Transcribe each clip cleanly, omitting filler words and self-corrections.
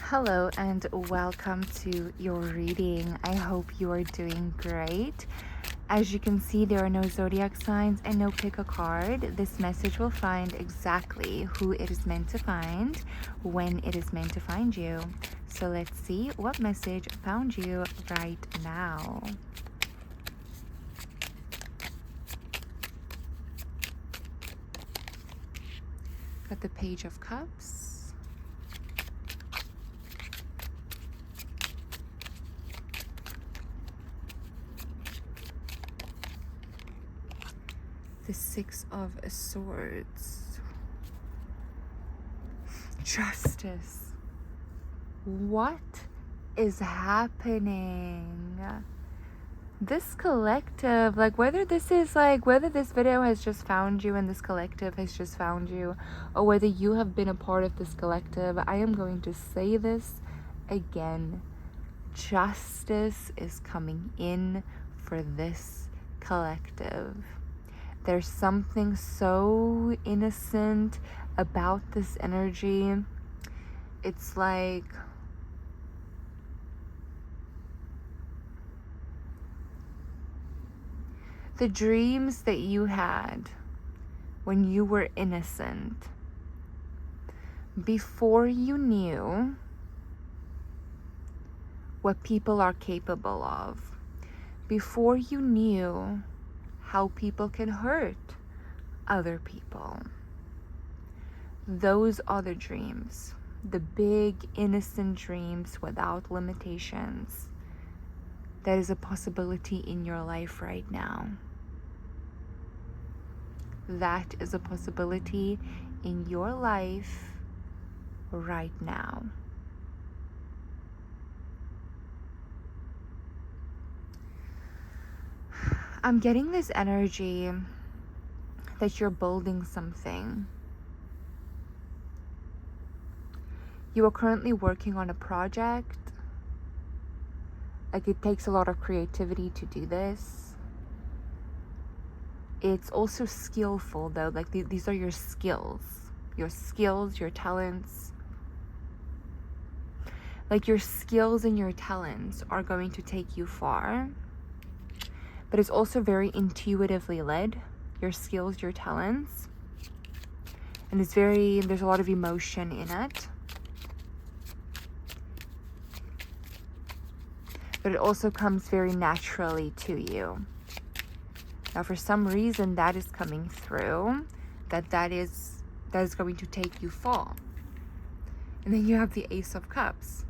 Hello and welcome to your reading. I hope you are doing great. As you can see, there are no zodiac signs and no pick a card. This message will find exactly who it is meant to find when it is meant to find you. So let's see what message found you right now. Got the Page of Cups. The Six of Swords. Justice. What is happening? This collective, whether this video has just found you and this collective has just found you, or whether you have been a part of this collective, I am going to say this again. Justice is coming in for this collective. There's something so innocent about this energy. It's like the dreams that you had when you were innocent, before you knew what people are capable of, before you knew how people can hurt other people. Those are the dreams, the big innocent dreams without limitations. That is a possibility in your life right now. That is a possibility in your life right now. I'm getting this energy that you're building something. You are currently working on a project. It takes a lot of creativity to do this. It's also skillful though. These are your skills, your talents. Your skills and your talents are going to take you far. But it's also very intuitively led, your skills, your talents. And there's a lot of emotion in it. But it also comes very naturally to you. Now, for some reason, that is coming through, that is going to take you far. And then you have the Ace of Cups.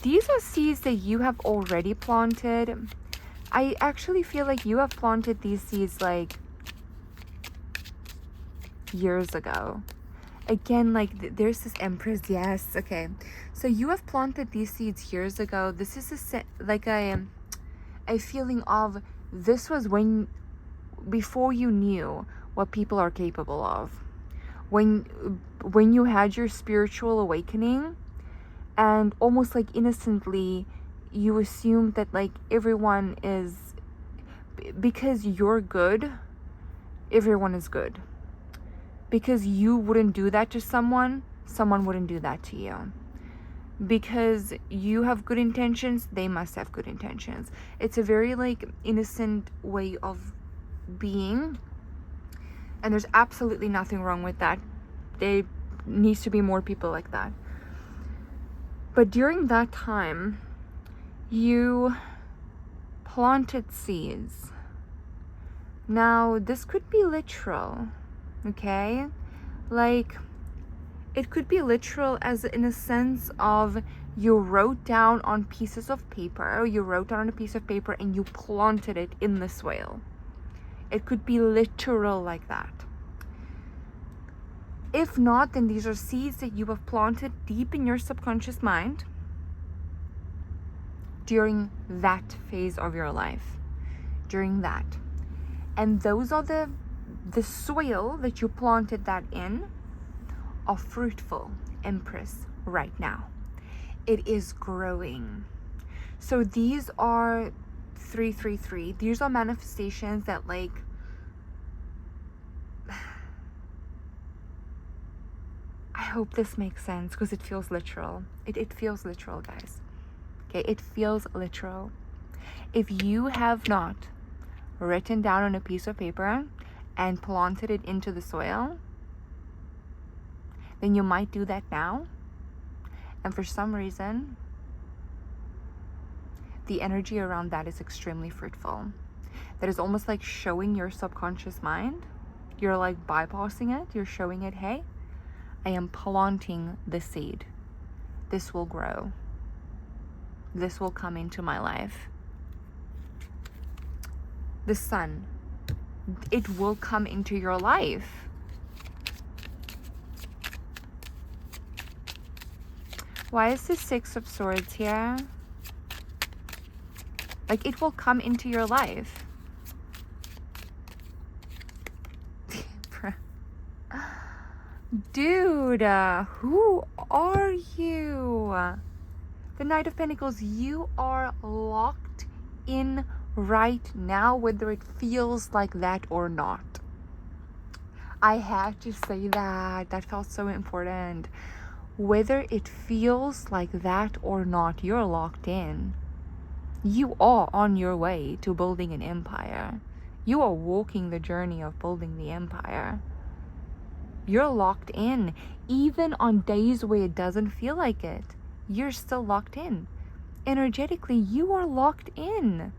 These are seeds that you have already planted. I actually feel like you have planted these seeds years ago. Again, there's this Empress. Yes, okay. So you have planted these seeds years ago. This is a feeling of, this was before you knew what people are capable of. When you had your spiritual awakening, and almost innocently, you assumed that everyone is, because you're good, everyone is good. Because you wouldn't do that to someone wouldn't do that to you. Because you have good intentions, they must have good intentions. It's a very innocent way of being. And there's absolutely nothing wrong with that. There needs to be more people like that. But during that time, you planted seeds. Now, this could be literal. Okay, it could be literal, as in a sense of, you wrote down on pieces of paper, and you planted it in the soil. It could be literal like that. If not, then these are seeds that you have planted deep in your subconscious mind during that phase of your life, and those are the soil that you planted that in are fruitful, Empress, right now. It is growing. So these are 333. These are manifestations that hope this makes sense because it feels literal. It feels literal, guys. Okay, it feels literal. If you have not written down on a piece of paper and planted it into the soil, then you might do that now. And for some reason, the energy around that is extremely fruitful. That is almost like showing your subconscious mind. You're like bypassing it. You're showing it, hey, I am planting the seed. This will grow. This will come into my life. The sun, it will come into your life. Why is the Six of Swords here? Like, it will come into your life. Dude, who are you? The Knight of Pentacles, you are locked in right now, whether it feels like that or not. I had to say that. That felt so important. Whether it feels like that or not, you're locked in. You are on your way to building an empire. You are walking the journey of building the empire. You're locked in. Even on days where it doesn't feel like it, you're still locked in. Energetically, you are locked in.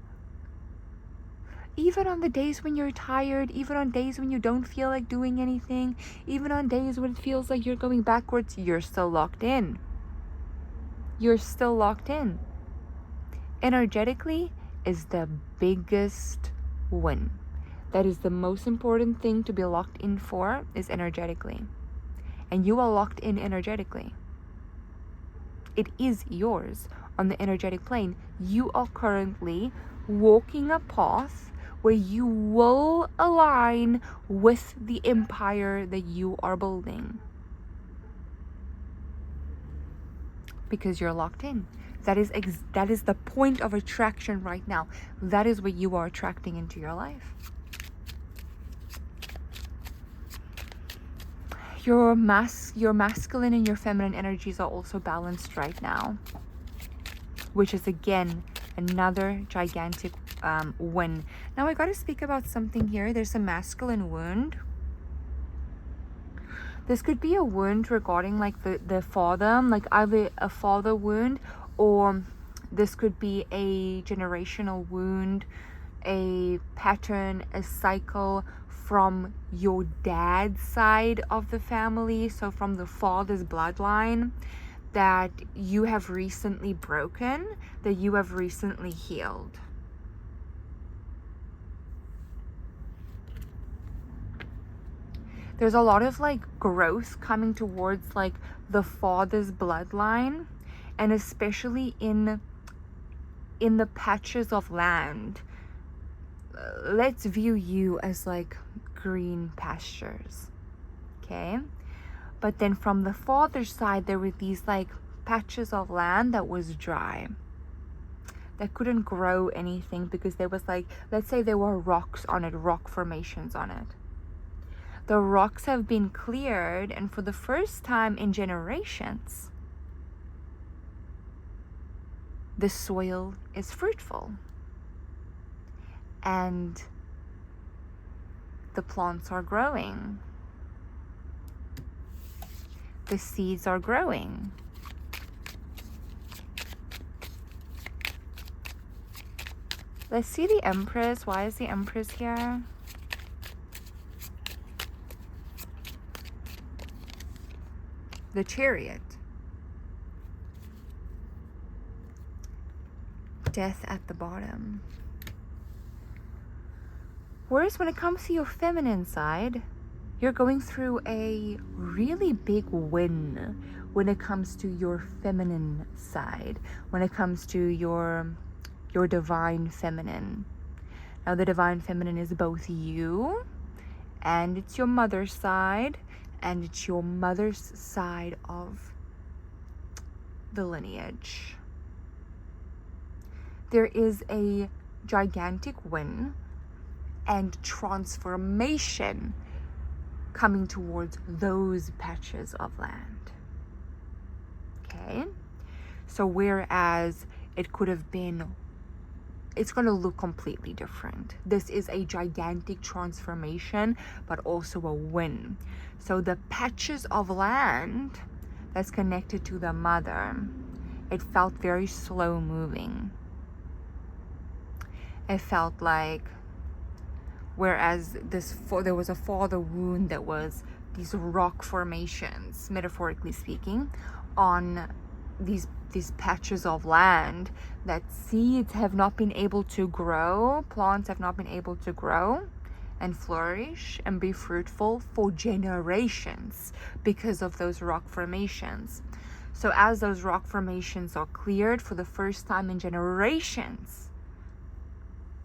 Even on the days when you're tired, even on days when you don't feel like doing anything, even on days when it feels like you're going backwards, you're still locked in. You're still locked in. Energetically is the biggest win. That is the most important thing to be locked in for, is energetically. And you are locked in energetically. It is yours on the energetic plane. You are currently walking a path where you will align with the empire that you are building. Because you're locked in. That is the point of attraction right now. That is what you are attracting into your life. Your masculine and your feminine energies are also balanced right now, which is again another gigantic win. Now I got to speak about something here. There's a masculine wound. This could be a wound regarding like the father, like either a father wound, or this could be a generational wound, a pattern, a cycle from your dad's side of the family, so from the father's bloodline, that you have recently broken, that you have recently healed. There's a lot of like growth coming towards like the father's bloodline, and especially in the patches of land. Let's view you as like green pastures, okay? But then from the father's side, there were these like patches of land that was dry, that couldn't grow anything because there was like, let's say there were rocks on it, rock formations on it. The rocks have been cleared, and for the first time in generations, the soil is fruitful. And the plants are growing. The seeds are growing. Let's see the Empress. Why is the Empress here? The Chariot. Death at the bottom. Whereas when it comes to your feminine side, you're going through a really big win when it comes to your feminine side, when it comes to your divine feminine. Now the divine feminine is both you, and it's your mother's side, and it's your mother's side of the lineage. There is a gigantic win and transformation coming towards those patches of land. Okay? So whereas it could have been, it's going to look completely different. This is a gigantic transformation, but also a win. So the patches of land that's connected to the mother, it felt very slow moving. It felt like, whereas there was a father wound that was these rock formations, metaphorically speaking, on these patches of land, that seeds have not been able to grow, plants have not been able to grow and flourish and be fruitful for generations because of those rock formations. So as those rock formations are cleared for the first time in generations,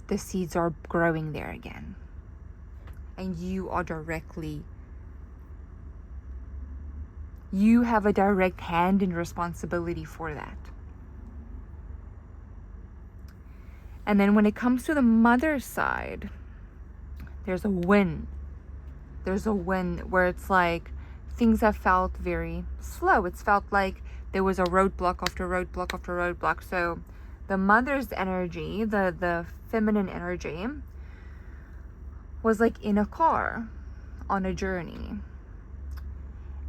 the seeds are growing there again. And you have a direct hand in responsibility for that. And then when it comes to the mother's side, there's a win. There's a win where it's like things have felt very slow. It's felt like there was a roadblock after roadblock after roadblock. So the mother's energy, the feminine energy, was like in a car on a journey.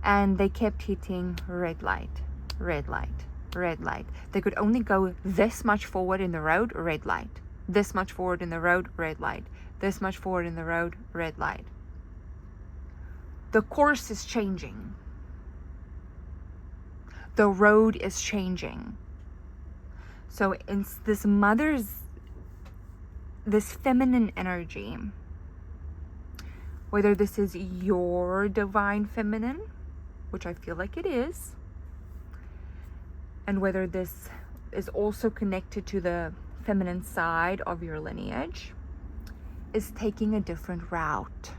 And they kept hitting red light, red light, red light. They could only go this much forward in the road, red light. This much forward in the road, red light. This much forward in the road, red light. The course is changing. The road is changing. So it's this feminine energy, whether this is your divine feminine, which I feel like it is, and whether this is also connected to the feminine side of your lineage, is taking a different route.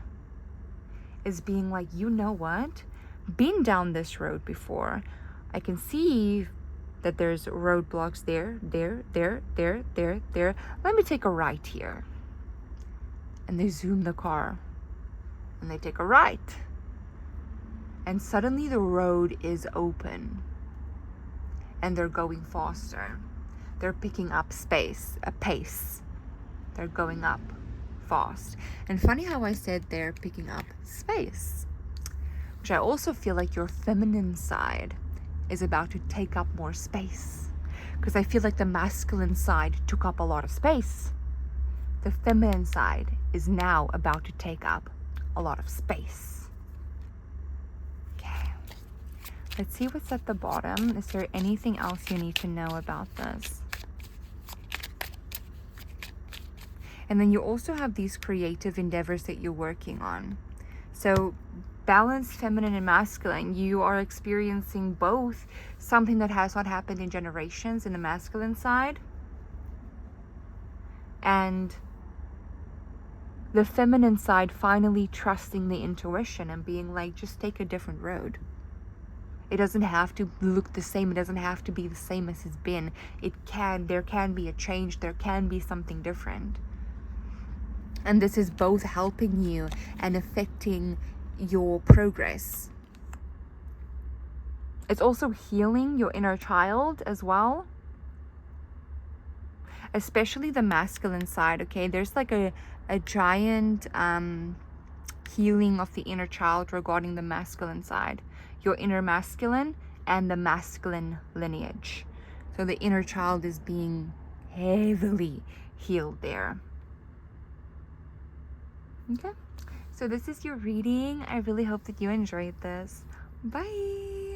Is being like, you know what? Been down this road before. I can see that there's roadblocks there. Let me take a right here. And they zoom the car. And they take a right. And suddenly the road is open. And they're going faster. They're picking up pace. They're going up fast. And funny how I said they're picking up space, which I also feel like your feminine side is about to take up more space, because I feel like the masculine side took up a lot of space. The feminine side is now about to take up a lot of space. Okay, let's see what's at the bottom. Is there anything else you need to know about this? And then you also have these creative endeavors that you're working on. So balanced feminine and masculine, you are experiencing both something that has not happened in generations in the masculine side, and the feminine side finally trusting the intuition and being like, just take a different road. It doesn't have to look the same. It doesn't have to be the same as it's been. There can be a change. There can be something different. And this is both helping you and affecting your progress. It's also healing your inner child as well. Especially the masculine side, okay? There's like a giant healing of the inner child regarding the masculine side. Your inner masculine and the masculine lineage. So the inner child is being heavily healed there. Okay, so this is your reading. I really hope that you enjoyed this. Bye.